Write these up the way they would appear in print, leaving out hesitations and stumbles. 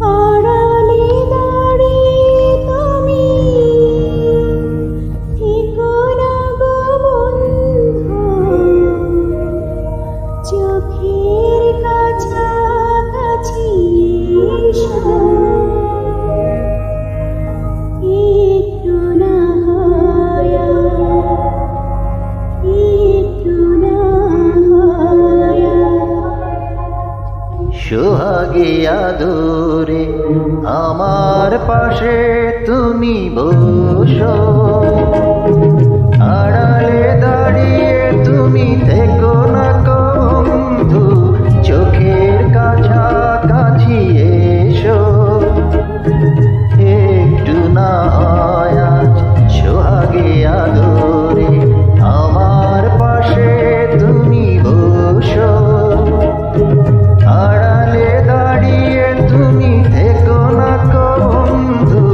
আড়ালে দাঁড়িয়ে তুমি থেকো না গো বন্ধু, চোখের কাছাকাছি এসো, একটু না হয়, একটু না হয়। সোহাগে আদরে আমার পাশে তুমি বসো, আড়ালে দাঁড়িয়ে তুমি থেকো না গো বন্ধু, চোখের কাছাকাছি এসো, একটু না হয় আজ সোহাগে আদরে আমার পাশে তুমি বসো, আড়ালে দাঁড়িয়ে তুমি থেকো না গো বন্ধু,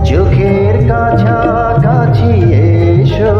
চোখের কাছাকাছি এসো।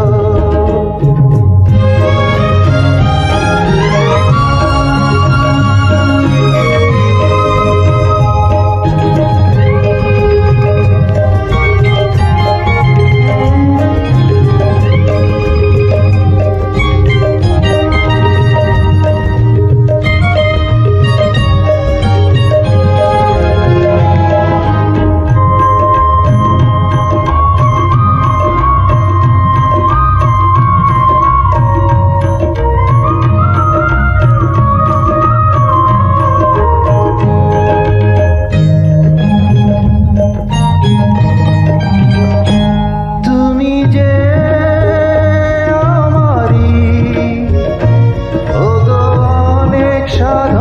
তুমি যে আমারি ওগো অনেক সাধ